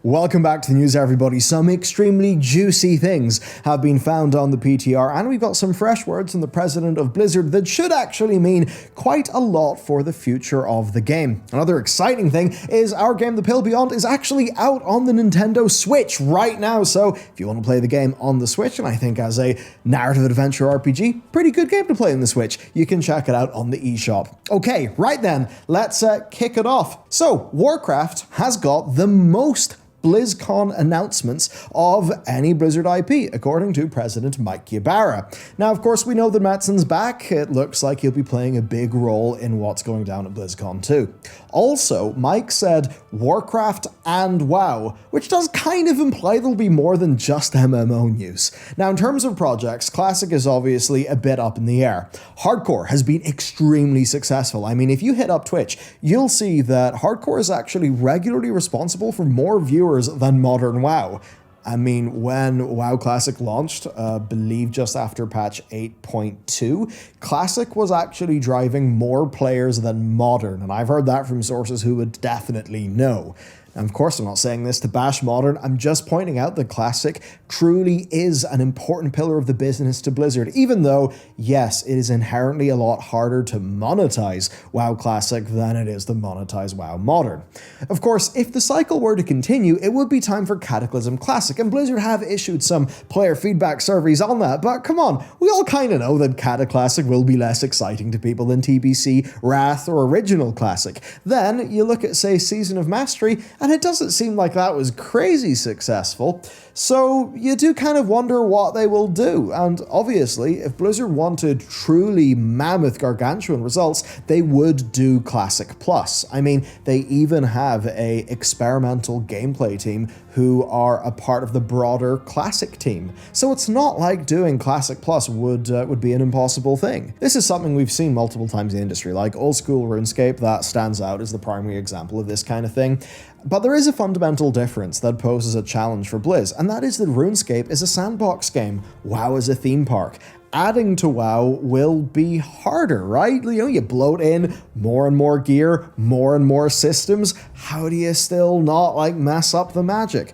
Welcome back to the news, everybody. Some extremely juicy things have been found on the PTR, and we've got some fresh words from the president of Blizzard that should actually mean quite a lot for the future of the game. Another exciting thing is our game, The Pale Beyond, is actually out on the Nintendo Switch right now, so if you want to play the game on the Switch, and I think as a narrative adventure RPG, pretty good game to play on the Switch, you can check it out on the eShop. Okay, right then, let's kick it off. So, Warcraft has got the most Blizzcon announcements of any Blizzard IP, according to President Mike Ybarra. Now, of course, we know that Mattson's back. It looks like he'll be playing a big role in what's going down at BlizzCon too. Also, Mike said Warcraft and WoW, which does kind of imply there'll be more than just MMO news. Now, in terms of projects, Classic is obviously a bit up in the air. Hardcore has been extremely successful. I mean, if you hit up Twitch, you'll see that Hardcore is actually regularly responsible for more viewers than modern WoW. I mean, when WoW Classic launched, believe just after patch 8.2, Classic was actually driving more players than Modern, and I've heard that from sources who would definitely know. And of course, I'm not saying this to bash Modern, I'm just pointing out that Classic truly is an important pillar of the business to Blizzard, even though, yes, it is inherently a lot harder to monetize WoW Classic than it is to monetize WoW Modern. Of course, if the cycle were to continue, it would be time for Cataclysm Classic, and Blizzard have issued some player feedback surveys on that, but come on, we all kind of know that Cata Classic will be less exciting to people than TBC, Wrath, or Original Classic. Then, you look at, say, Season of Mastery, and it doesn't seem like that was crazy successful, so you do kind of wonder what they will do. And obviously, if Blizzard wanted truly mammoth gargantuan results, they would do Classic Plus. I mean, they even have a experimental gameplay team who are a part of the broader Classic team. So it's not like doing Classic Plus would be an impossible thing. This is something we've seen multiple times in the industry, like old school RuneScape, that stands out as the primary example of this kind of thing. But there is a fundamental difference that poses a challenge for Blizz, and that is that RuneScape is a sandbox game. WoW is a theme park. Adding to WoW will be harder, right? You know, you bloat in more and more gear, more and more systems. How do you still not, mess up the magic?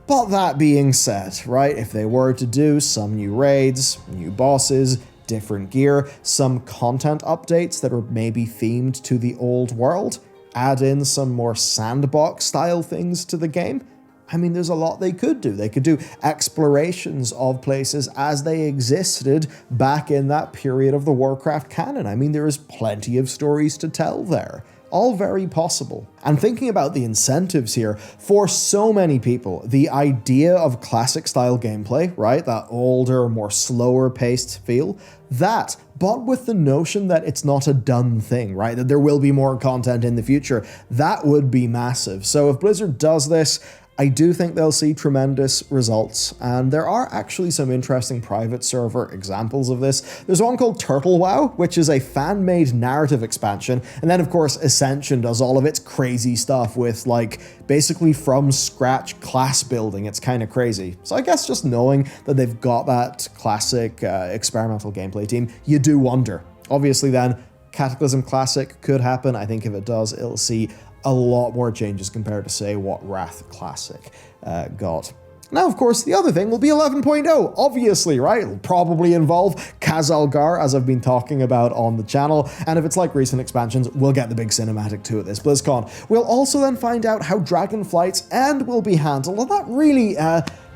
But that being said, right, if they were to do some new raids, new bosses, different gear, some content updates that are maybe themed to the old world, add in some more sandbox-style things to the game, I mean, there's a lot they could do. They could do explorations of places as they existed back in that period of the Warcraft canon. I mean, there is plenty of stories to tell there. All very possible. And thinking about the incentives here, for so many people, the idea of classic-style gameplay, right, that older, more slower-paced feel, that, but with the notion that it's not a done thing, right, that there will be more content in the future, that would be massive. So if Blizzard does this, I do think they'll see tremendous results, and there are actually some interesting private server examples of this. There's one called Turtle WoW, which is a fan-made narrative expansion, and then of course Ascension does all of its crazy stuff with basically from scratch class building. It's kind of crazy. So I guess just knowing that they've got that classic experimental gameplay team, you do wonder. Obviously then, Cataclysm Classic could happen. I think if it does, it'll see a lot more changes compared to, say, what Wrath Classic got. Now, of course, the other thing will be 11.0, obviously, right? It'll probably involve Khazalgar, as I've been talking about on the channel, and if it's like recent expansions, we'll get the big cinematic too at this BlizzCon. We'll also then find out how Dragonflight's End will be handled, and that really,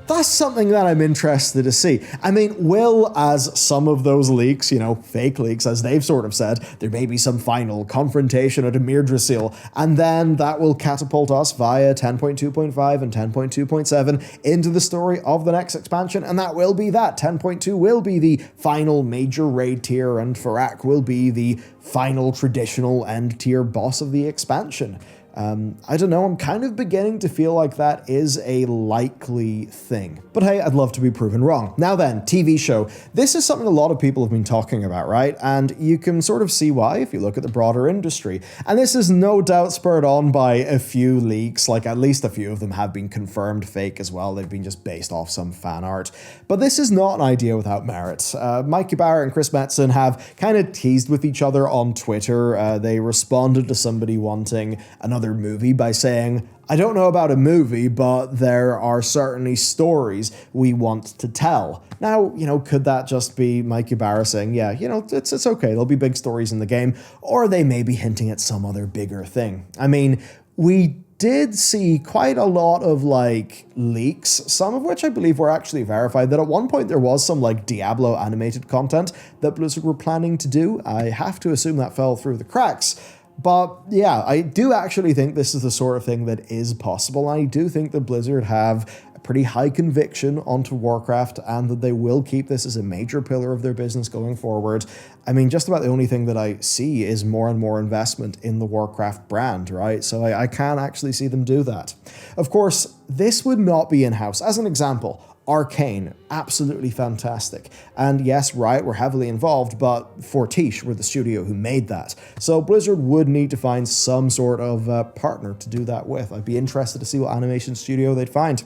that's something that I'm interested to see. I mean, will, as some of those leaks, fake leaks, as they've sort of said, there may be some final confrontation at Mirdrassil, and then that will catapult us via 10.2.5 and 10.2.7 into the story of the next expansion, and that will be that. 10.2 will be the final major raid tier, and Farak will be the final traditional end tier boss of the expansion. I don't know, I'm kind of beginning to feel like that is a likely thing. But hey, I'd love to be proven wrong. Now then, TV show. This is something a lot of people have been talking about, right? And you can sort of see why if you look at the broader industry. And this is no doubt spurred on by a few leaks, like at least a few of them have been confirmed fake as well. They've been just based off some fan art. But this is not an idea without merit. Mike Ybarra and Chris Metzen have kind of teased with each other on Twitter. They responded to somebody wanting another another movie by saying, I don't know about a movie, but there are certainly stories we want to tell. Now, could that just be Mike Ybarra saying, yeah, it's okay, there'll be big stories in the game, or they may be hinting at some other bigger thing. I mean, we did see quite a lot of leaks, some of which I believe were actually verified, that at one point there was some Diablo animated content that Blizzard were planning to do. I have to assume that fell through the cracks. But yeah, I do actually think this is the sort of thing that is possible. I do think that Blizzard have a pretty high conviction onto Warcraft and that they will keep this as a major pillar of their business going forward. I mean, just about the only thing that I see is more and more investment in the Warcraft brand, right? So I can actually see them do that. Of course, this would not be in-house. As an example, Arcane, absolutely fantastic. And yes, Riot were heavily involved, but Fortiche were the studio who made that. So Blizzard would need to find some sort of partner to do that with. I'd be interested to see what animation studio they'd find.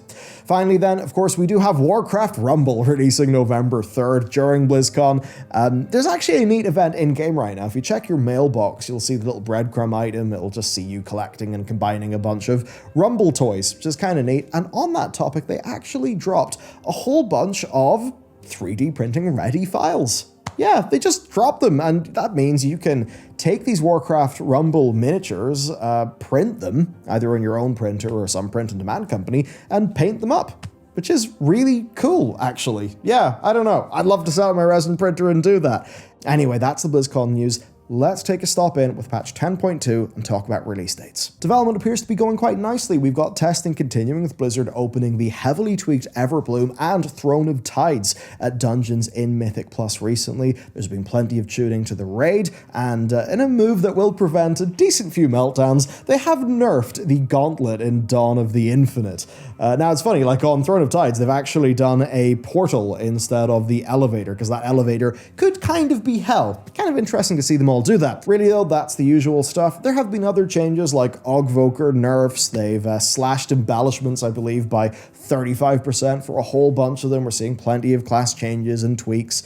Finally then, of course, we do have Warcraft Rumble releasing November 3rd during BlizzCon. There's actually a neat event in-game right now. If you check your mailbox, you'll see the little breadcrumb item. It'll just see you collecting and combining a bunch of Rumble toys, which is kind of neat. And on that topic, they actually dropped a whole bunch of 3D printing ready files. Yeah, they just dropped them, and that means you can take these Warcraft Rumble miniatures, print them, either in your own printer or some print-on-demand company, and paint them up, which is really cool, actually. Yeah, I don't know. I'd love to sell my resin printer and do that. Anyway, that's the BlizzCon news. Let's take a stop in with patch 10.2 and talk about release dates. Development appears to be going quite nicely. We've got testing continuing with Blizzard opening the heavily tweaked Everbloom and Throne of Tides at dungeons in Mythic Plus recently. There's been plenty of tuning to the raid, and in a move that will prevent a decent few meltdowns, they have nerfed the gauntlet in Dawn of the Infinite. Now it's funny, on Throne of Tides, they've actually done a portal instead of the elevator, because that elevator could kind of be hell. Kind of interesting to see them all do that. Really though, that's the usual stuff. There have been other changes like Ogvoker nerfs. They've slashed embellishments, I believe, by 35% for a whole bunch of them. We're seeing plenty of class changes and tweaks.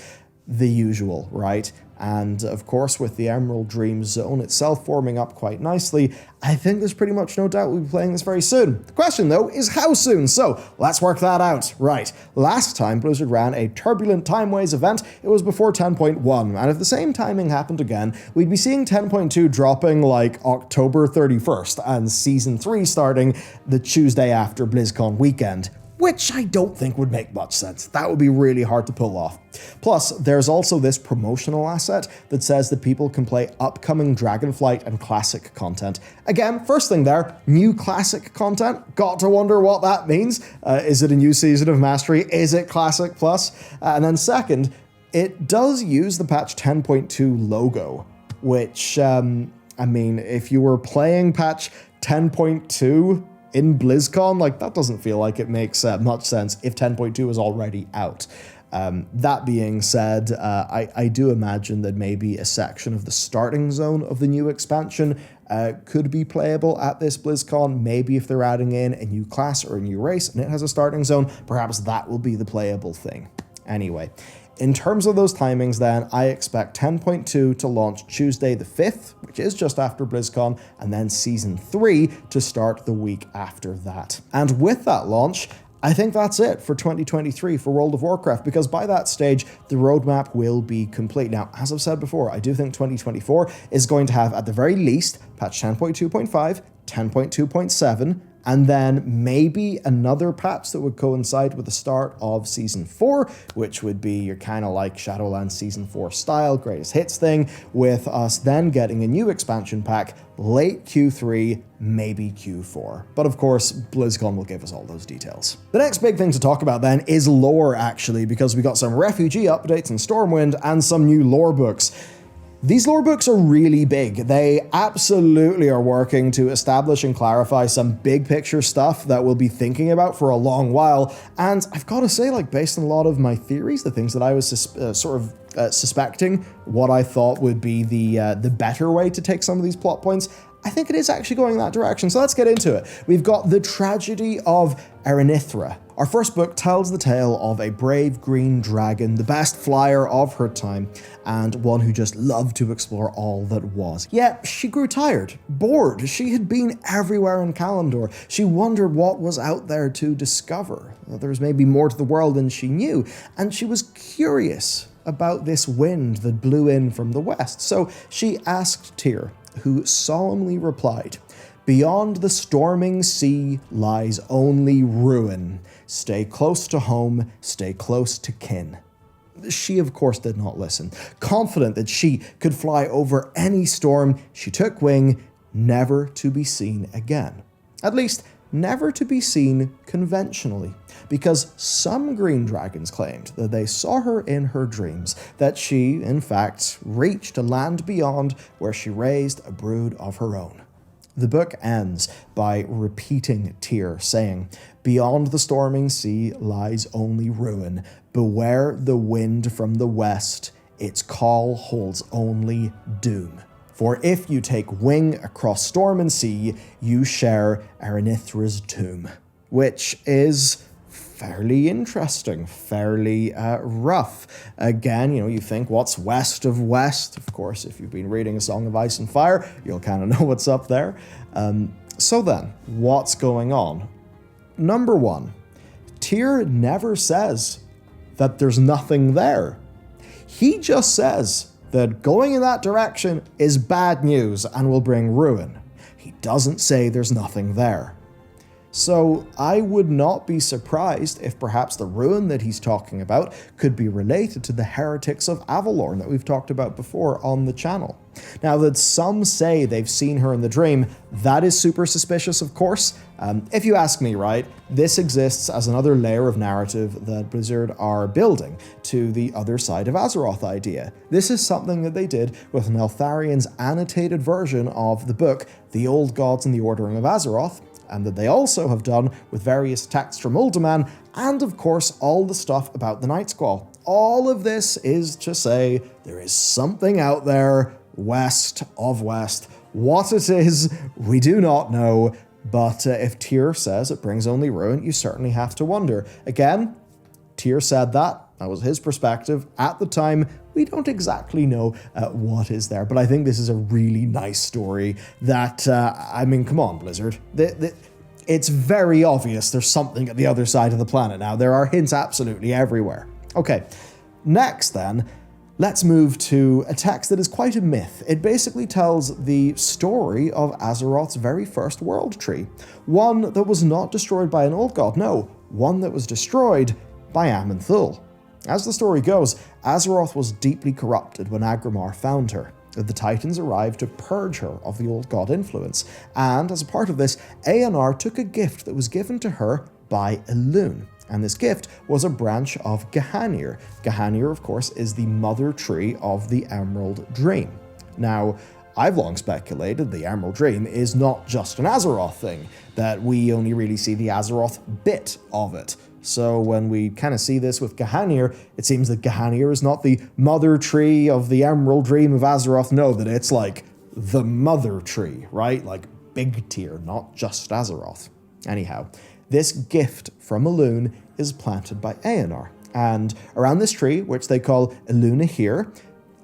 The usual, right? And of course, with the Emerald Dream Zone itself forming up quite nicely, I think there's pretty much no doubt we'll be playing this very soon. The question, though, is how soon? So let's work that out. Right, last time Blizzard ran a Turbulent Timeways event, it was before 10.1, and if the same timing happened again, we'd be seeing 10.2 dropping October 31st, and Season 3 starting the Tuesday after BlizzCon weekend, which I don't think would make much sense. That would be really hard to pull off. Plus, there's also this promotional asset that says that people can play upcoming Dragonflight and Classic content. Again, first thing there, new Classic content. Got to wonder what that means. Is it a new season of Mastery? Is it Classic Plus? And then second, it does use the patch 10.2 logo, which, I mean, if you were playing patch 10.2 in BlizzCon, that doesn't feel like it makes much sense if 10.2 is already out. That being said, I do imagine that maybe a section of the starting zone of the new expansion could be playable at this BlizzCon. Maybe if they're adding in a new class or a new race and it has a starting zone, perhaps that will be the playable thing. Anyway, in terms of those timings then, I expect 10.2 to launch Tuesday the 5th, which is just after BlizzCon, and then Season 3 to start the week after that. And with that launch, I think that's it for 2023 for World of Warcraft, because by that stage, the roadmap will be complete. Now, as I've said before, I do think 2024 is going to have, at the very least, patch 10.2.5, 10.2.7, and then maybe another patch that would coincide with the start of Season 4, which would be your kind of like Shadowlands Season 4 style, greatest hits thing, with us then getting a new expansion pack late Q3, maybe Q4. But of course, BlizzCon will give us all those details. The next big thing to talk about then is lore, actually, because we got some refugee updates in Stormwind and some new lore books. These lore books are really big. They absolutely are working to establish and clarify some big picture stuff that we'll be thinking about for a long while. And I've got to say, based on a lot of my theories, the things that I was suspecting, what I thought would be the better way to take some of these plot points, I think it is actually going in that direction. So let's get into it. We've got the tragedy of Erenithra. Our first book tells the tale of a brave green dragon, the best flyer of her time, and one who just loved to explore all that was. Yet she grew tired, bored. She had been everywhere in Kalimdor. She wondered what was out there to discover. There was maybe more to the world than she knew, and she was curious about this wind that blew in from the west. So she asked Tyr, who solemnly replied, "Beyond the storming sea lies only ruin. Stay close to home, stay close to kin." She, of course, did not listen. Confident that she could fly over any storm, she took wing, never to be seen again. At least, never to be seen conventionally, because some green dragons claimed that they saw her in her dreams, that she, in fact, reached a land beyond where she raised a brood of her own. The book ends by repeating Tyr, saying, "Beyond the storming sea lies only ruin. Beware the wind from the west. Its call holds only doom. For if you take wing across storm and sea, you share Erenithra's tomb." Which is fairly interesting, fairly rough. Again, you think, what's west of west? Of course, if you've been reading A Song of Ice and Fire, you'll kind of know what's up there. So then, what's going on? Number one, Tyr never says that there's nothing there. He just says that going in that direction is bad news and will bring ruin. He doesn't say there's nothing there. So I would not be surprised if perhaps the ruin that he's talking about could be related to the heretics of Avalorn that we've talked about before on the channel. Now that some say they've seen her in the dream, that is super suspicious, of course. If you ask me, right, this exists as another layer of narrative that Blizzard are building to the other side of Azeroth idea. This is something that they did with Neltharion's annotated version of the book, The Old Gods and the Ordering of Azeroth, and that they also have done with various texts from Uldaman, and of course all the stuff about the Night Squall. All of this is to say there is something out there west of west. What it is, we do not know, but if Tyr says it brings only ruin, you certainly have to wonder. Again, Tyr said that. That was his perspective. At the time, we don't exactly know what is there, but I think this is a really nice story that, I mean, come on, Blizzard. It's very obvious there's something at the other side of the planet now. There are hints absolutely everywhere. Okay, next then, let's move to a text that is quite a myth. It basically tells the story of Azeroth's very first world tree. One that was not destroyed by an old god, no, one that was destroyed by Aman'Thul. As the story goes, Azeroth was deeply corrupted when Agrimar found her. The Titans arrived to purge her of the old god influence, and as a part of this, Aeonar took a gift that was given to her by Elune. And this gift was a branch of Gahanir. Gahanir, of course, is the mother tree of the Emerald Dream. Now, I've long speculated the Emerald Dream is not just an Azeroth thing, that we only really see the Azeroth bit of it. So when we kind of see this with Gahanir, it seems that Gahanir is not the mother tree of the Emerald Dream of Azeroth. No, that it's like the mother tree, right? Like big tier, not just Azeroth. Anyhow, this gift from Elune is planted by Aeonar. And around this tree, which they call Elunahir,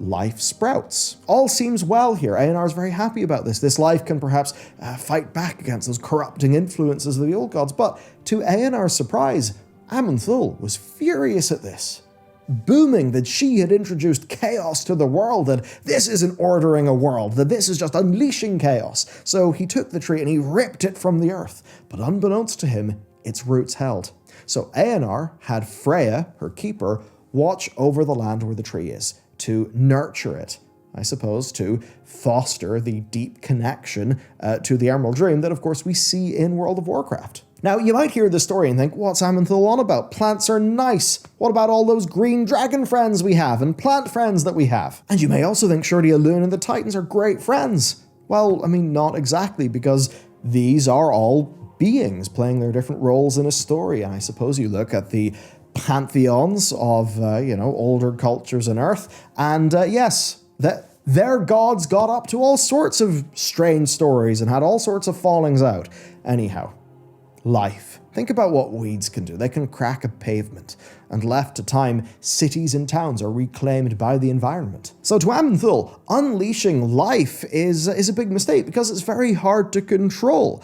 life sprouts. All seems well here. Aeonar is very happy about this. This life can perhaps fight back against those corrupting influences of the old gods. But to Aeonar's surprise, Aman'Thul was furious at this, booming that she had introduced chaos to the world, that this isn't ordering a world, that this is just unleashing chaos. So he took the tree and he ripped it from the earth. But unbeknownst to him, its roots held. So Aeonar had Freya, her keeper, watch over the land where the tree is, to nurture it, I suppose, to foster the deep connection to the Emerald Dream that, of course, we see in World of Warcraft. Now, you might hear this story and think, what's Aman'Thul on about? Plants are nice. What about all those green dragon friends we have and plant friends that we have? And you may also think, surely Elune and the Titans are great friends. Well, I mean, not exactly, because these are all beings playing their different roles in a story. And I suppose you look at the pantheons of, older cultures on Earth, and yes, their gods got up to all sorts of strange stories and had all sorts of fallings out. Anyhow, life. Think about what weeds can do. They can crack a pavement, and left to time, cities and towns are reclaimed by the environment. So to Amenthul, unleashing life is a big mistake because it's very hard to control.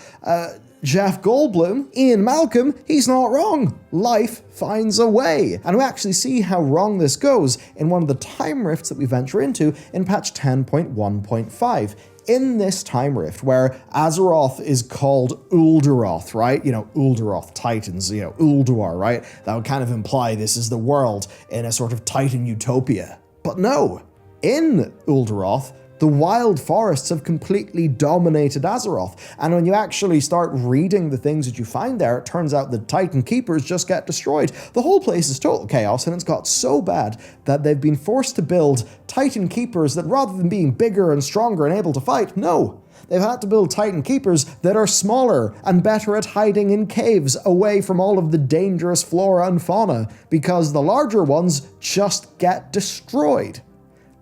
Jeff Goldblum, Ian Malcolm, he's not wrong. Life finds a way. And we actually see how wrong this goes in one of the time rifts that we venture into in patch 10.1.5. In this time rift where Azeroth is called Ulduroth, right? Ulduroth, Titans, Ulduar, right? That would kind of imply this is the world in a sort of Titan utopia. But no, in Ulduroth, the wild forests have completely dominated Azeroth, and when you actually start reading the things that you find there, it turns out the Titan Keepers just get destroyed. The whole place is total chaos, and it's got so bad that they've been forced to build Titan Keepers that rather than being bigger and stronger and able to fight, no, they've had to build Titan Keepers that are smaller and better at hiding in caves away from all of the dangerous flora and fauna, because the larger ones just get destroyed.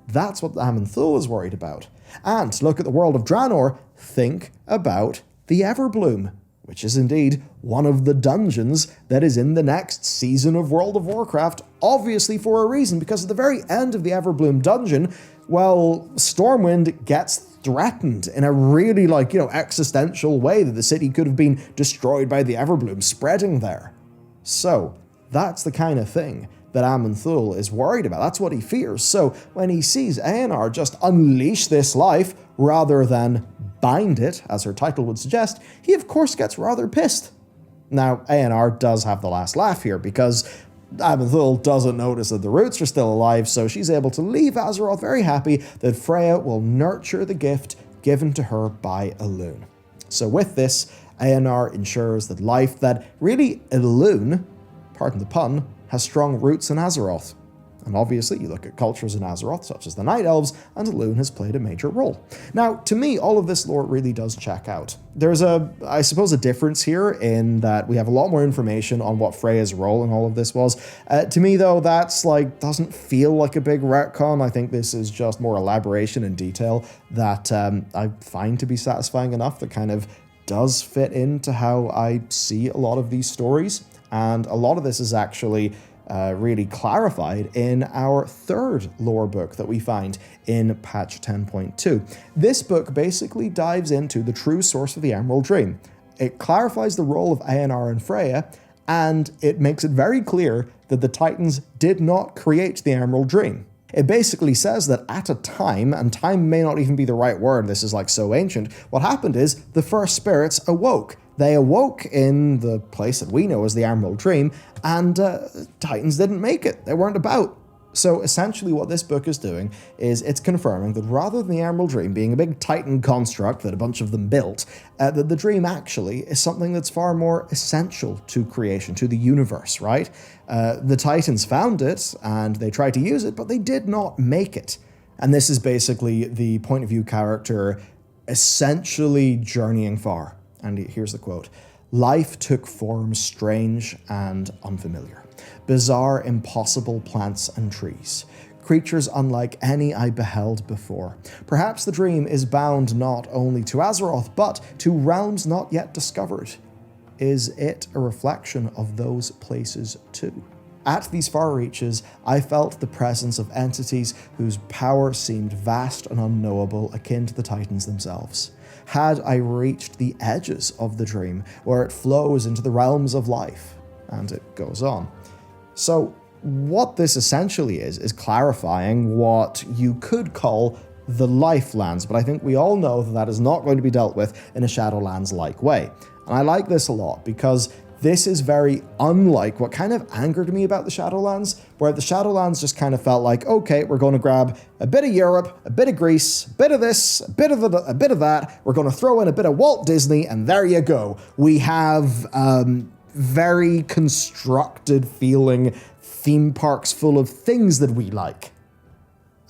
That's what Amenthul is worried about. And to look at the world of Draenor, think about the Everbloom, which is indeed one of the dungeons that is in the next season of World of Warcraft, obviously for a reason, because at the very end of the Everbloom dungeon, well, Stormwind gets threatened in a really, existential way that the city could have been destroyed by the Everbloom spreading there. So, that's the kind of thing that Amenthul is worried about. That's what he fears. So when he sees Aenar just unleash this life rather than bind it, as her title would suggest, he of course gets rather pissed. Now, Aenar does have the last laugh here because Amenthul doesn't notice that the roots are still alive, so she's able to leave Azeroth very happy that Freya will nurture the gift given to her by Elune. So with this, Aenar ensures that life that really Elune, pardon the pun, has strong roots in Azeroth. And obviously, you look at cultures in Azeroth, such as the Night Elves, and Elune has played a major role. Now, to me, all of this lore really does check out. There's I suppose, a difference here in that we have a lot more information on what Freya's role in all of this was. To me, though, that's doesn't feel like a big retcon. I think this is just more elaboration and detail that I find to be satisfying enough that kind of does fit into how I see a lot of these stories. And a lot of this is actually really clarified in our third lore book that we find in patch 10.2. This book basically dives into the true source of the Emerald Dream. It clarifies the role of Aenar and Freya, and it makes it very clear that the Titans did not create the Emerald Dream. It basically says that at a time, and time may not even be the right word, this is so ancient, what happened is the first spirits awoke. They awoke in the place that we know as the Emerald Dream, and Titans didn't make it. They weren't about. So essentially what this book is doing is it's confirming that rather than the Emerald Dream being a big Titan construct that a bunch of them built, that the dream actually is something that's far more essential to creation, to the universe, right? The Titans found it, and they tried to use it, but they did not make it. And this is basically the point of view character essentially journeying far. And here's the quote. Life took forms strange and unfamiliar. Bizarre, impossible plants and trees. Creatures unlike any I beheld before. Perhaps the dream is bound not only to Azeroth, but to realms not yet discovered. Is it a reflection of those places too? At these far reaches, I felt the presence of entities whose power seemed vast and unknowable, akin to the Titans themselves. Had I reached the edges of the dream, where it flows into the realms of life? And it goes on. So, what this essentially is clarifying what you could call the Lifelands, but I think we all know that that is not going to be dealt with in a Shadowlands-like way. And I like this a lot, because this is very unlike what kind of angered me about the Shadowlands, where the Shadowlands just kind of felt like, okay, we're going to grab a bit of Europe, a bit of Greece, a bit of this, a bit of that, we're going to throw in a bit of Walt Disney, and there you go. We have very constructed feeling theme parks full of things that we like.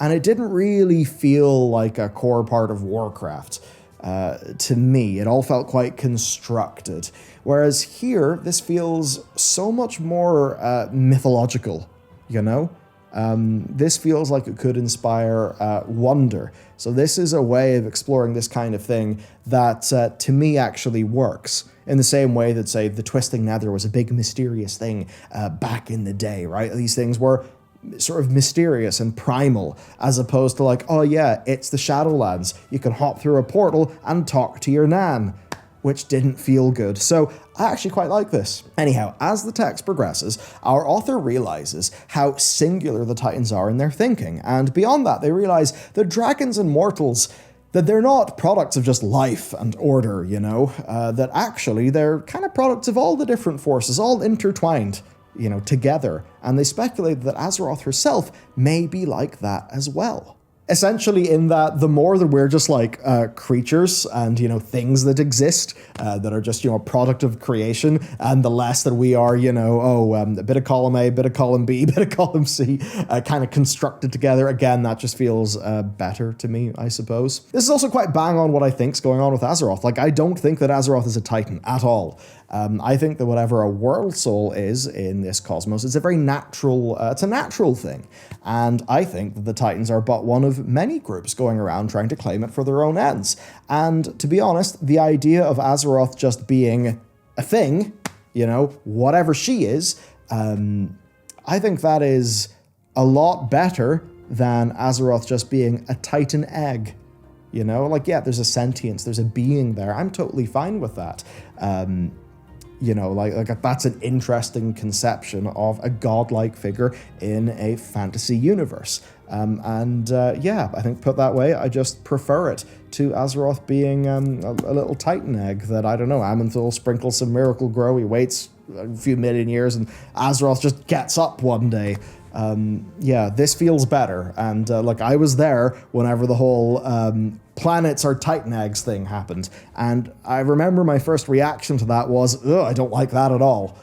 And it didn't really feel like a core part of Warcraft. To me, it all felt quite constructed. Whereas here, this feels so much more mythological, you know? This feels like it could inspire wonder. So this is a way of exploring this kind of thing that, to me, actually works. In the same way that, say, the Twisting Nether was a big mysterious thing back in the day, right? These things were sort of mysterious and primal, as opposed to like, oh yeah, it's the Shadowlands. You can hop through a portal and talk to your nan, which didn't feel good. So I actually quite like this. Anyhow, as the text progresses, our author realizes how singular the Titans are in their thinking, and beyond that, they realize that dragons and mortals, that they're not products of just life and order, you know, that actually they're kind of products of all the different forces, all intertwined, you know, together. And they speculate that Azeroth herself may be like that as well. Essentially, in that the more that we're just like creatures and, you know, things that exist that are just, you know, a product of creation, and the less that we are, you know, a bit of column A, bit of column B, bit of column C, kind of constructed together. Again, that just feels better to me, I suppose. This is also quite bang on what I think's going on with Azeroth. Like, I don't think that Azeroth is a Titan at all. I think that whatever a world soul is in this cosmos, it's a very natural, it's a natural thing. And I think that the Titans are but one of many groups going around trying to claim it for their own ends. And to be honest, the idea of Azeroth just being a thing, you know, whatever she is, I think that is a lot better than Azeroth just being a Titan egg. You know, like, yeah, there's a sentience, there's a being there. I'm totally fine with that. You know, like that's an interesting conception of a godlike figure in a fantasy universe. Yeah, I think put that way, I just prefer it to Azeroth being a little Titan egg that, I don't know, Aman'Thul sprinkles some miracle grow, he waits a few million years, and Azeroth just gets up one day. Yeah, this feels better. And like, I was there whenever the whole planets are Titan eggs thing happened, and I remember my first reaction to that was, ugh, I don't like that at all.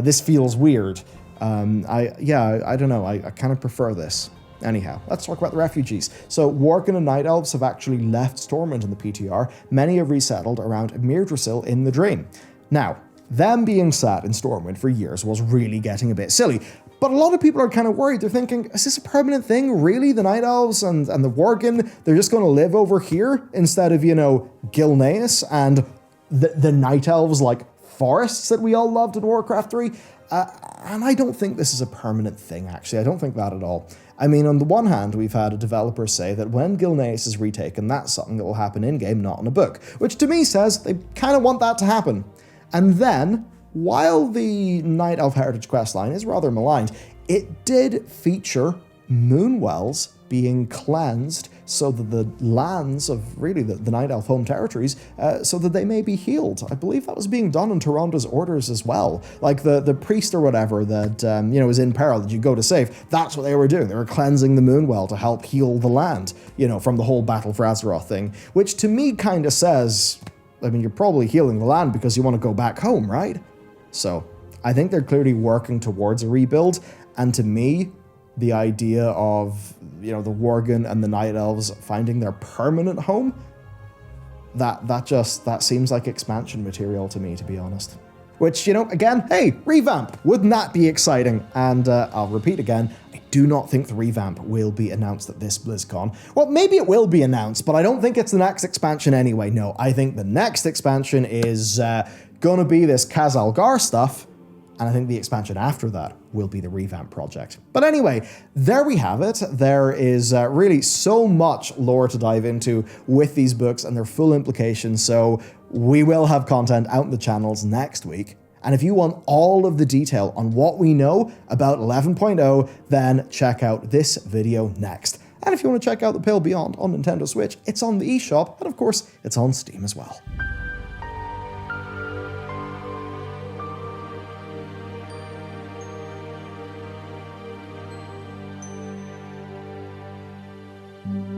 This feels weird. I don't know, I kind of prefer this. Anyhow, let's talk about the refugees. So, Worgen and Night Elves have actually left Stormwind in the PTR. Many have resettled around Mirdrassil in the Dream. Now, them being sat in Stormwind for years was really getting a bit silly. But a lot of people are kind of worried. They're thinking, is this a permanent thing? Really? The Night Elves and the Worgen, they're just going to live over here instead of, you know, Gilneas and the Night Elves, like, forests that we all loved in Warcraft 3? And I don't think this is a permanent thing, actually. I don't think that at all. I mean, on the one hand, we've had a developer say that when Gilneas is retaken, that's something that will happen in-game, not in a book. Which to me says they kind of want that to happen. And then, while the Night Elf Heritage questline is rather maligned, it did feature Moonwells being cleansed so that the lands of really the Night Elf home territories, so that they may be healed. I believe that was being done in Taronda's orders as well. Like the priest or whatever that, you know, was in peril that you go to save, that's what they were doing. They were cleansing the Moonwell to help heal the land, you know, from the whole Battle for Azeroth thing, which to me kind of says, I mean, you're probably healing the land because you want to go back home, right? So I think they're clearly working towards a rebuild, and to me, the idea of, you know, the Worgen and the Night Elves finding their permanent home, that seems like expansion material to me, to be honest. Which, you know, again, hey, revamp, wouldn't that be exciting? And I'll repeat again, I do not think the revamp will be announced at this BlizzCon. Well, maybe it will be announced, but I don't think it's the next expansion anyway. No, I think the next expansion is gonna be this Khazalgar stuff, and I think the expansion after that will be the revamp project. But anyway, there we have it. There is really so much lore to dive into with these books and their full implications, so we will have content out in the channels next week. And if you want all of the detail on what we know about 11.0, then check out this video next. And if you want to check out The Pale Beyond on Nintendo Switch, it's on the eShop, and of course, it's on Steam as well. Mm-hmm.